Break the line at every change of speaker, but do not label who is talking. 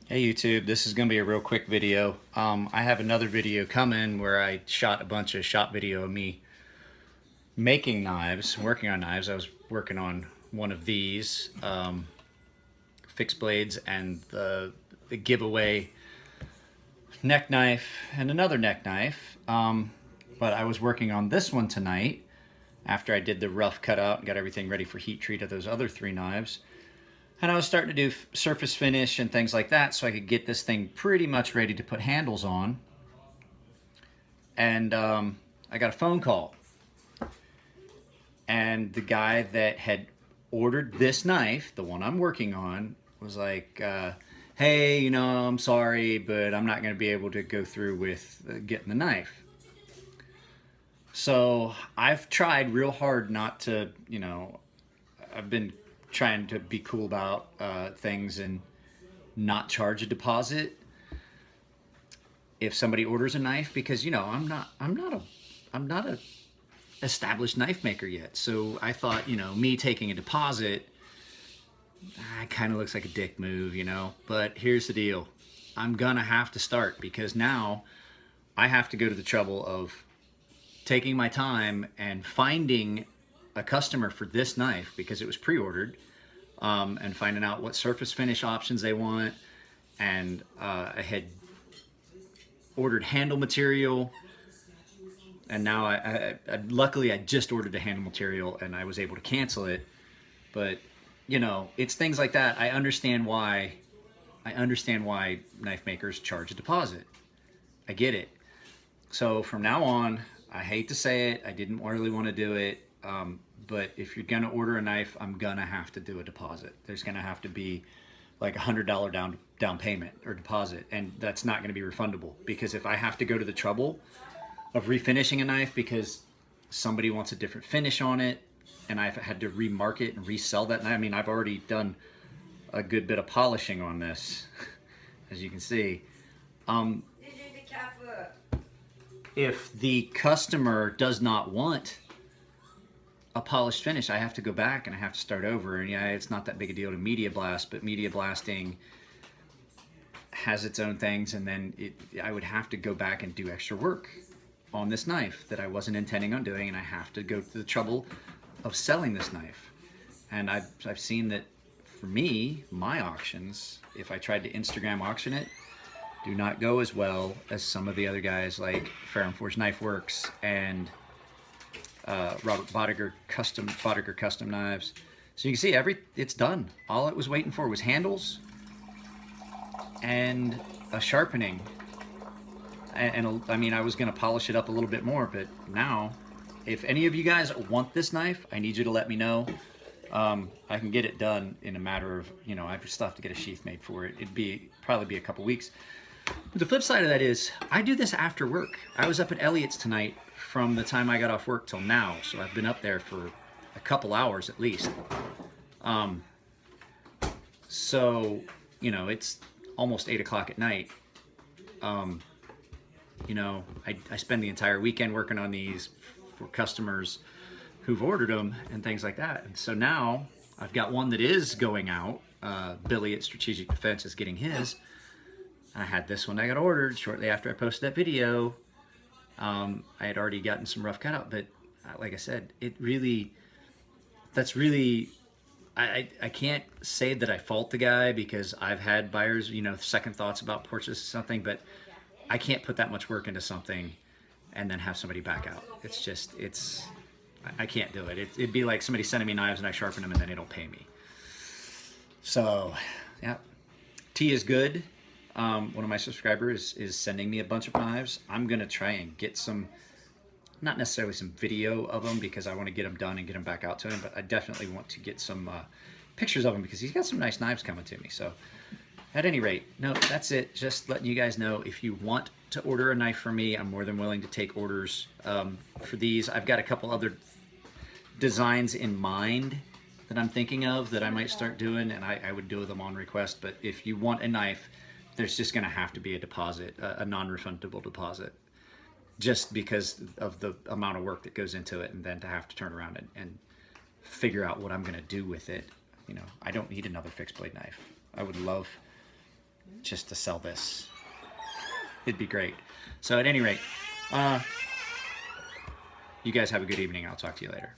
Hey YouTube, this is going to be a real quick video. I have another video coming where I shot a bunch of shop video of me making knives, working on knives. I was working on one of these fixed blades and the giveaway neck knife and another neck knife. But I was working on this one tonight after I did the rough cutout and got everything ready for heat treat of those other three knives. And I was starting to do surface finish and things like that so I could get this thing pretty much ready to put handles on. And I got a phone call. And the guy that had ordered this knife, the one I'm working on, was like, hey, I'm sorry, but I'm not going to be able to go through with getting the knife. So I've tried real hard not to, I've been trying to be cool about things and not charge a deposit if somebody orders a knife, because I'm not a established knife maker yet. So I thought, me taking a deposit, kind of looks like a dick move, But here's the deal: I'm gonna have to start, because now I have to go to the trouble of taking my time and finding a customer for this knife, because it was pre-ordered, and finding out what surface finish options they want. And I had ordered handle material, and now I luckily I just ordered the handle material and I was able to cancel it. But it's things like that. I understand why knife makers charge a deposit. I get it. So from now on, I hate to say it, I didn't really want to do it, but if you're gonna order a knife, I'm gonna have to do a deposit. There's gonna have to be like $100 down payment or deposit, and that's not gonna be refundable, because if I have to go to the trouble of refinishing a knife because somebody wants a different finish on it, and I've had to remarket and resell that knife. I mean, I've already done a good bit of polishing on this, as you can see. If the customer does not want a polished finish, I have to go back and I have to start over. And yeah, it's not that big a deal to media blast, but media blasting has its own things, and then I would have to go back and do extra work on this knife that I wasn't intending on doing, and I have to go to the trouble of selling this knife. And I've seen that for me, my auctions, if I tried to Instagram auction it, do not go as well as some of the other guys like Fair & Forge Knife Works and Robert Bodiger Custom Knives. So you can see it's done. All it was waiting for was handles and a sharpening. And I mean, I was going to polish it up a little bit more, but now, if any of you guys want this knife, I need you to let me know. I can get it done in a matter of, I still have to get a sheath made for it. It'd probably be a couple weeks. But the flip side of that is, I do this after work. I was up at Elliott's tonight from the time I got off work till now, so I've been up there for a couple hours at least. So, it's almost 8 o'clock at night. I spend the entire weekend working on these for customers who've ordered them and things like that. And so now I've got one that is going out. Billy at Strategic Defense is getting his. I had this one I got ordered shortly after I posted that video. I had already gotten some rough cutout, but like I said, I can't say that I fault the guy, because I've had buyers, second thoughts about purchasing something, but I can't put that much work into something and then have somebody back out. I can't do it. It'd be like somebody sending me knives and I sharpen them and then they don't pay me. So, yeah. Tea is good. One of my subscribers is sending me a bunch of knives. I'm going to try and get some, not necessarily some video of them, because I want to get them done and get them back out to him, but I definitely want to get some pictures of them, because he's got some nice knives coming to me. So at any rate, no, that's it. Just letting you guys know, if you want to order a knife from me, I'm more than willing to take orders for these. I've got a couple other designs in mind that I'm thinking of that I might start doing, and I would do them on request. But if you want a knife, there's just going to have to be a deposit, a non-refundable deposit, just because of the amount of work that goes into it, and then to have to turn around and figure out what I'm going to do with it. I don't need another fixed blade knife. I would love just to sell this. It'd be great. So at any rate, you guys have a good evening. I'll talk to you later.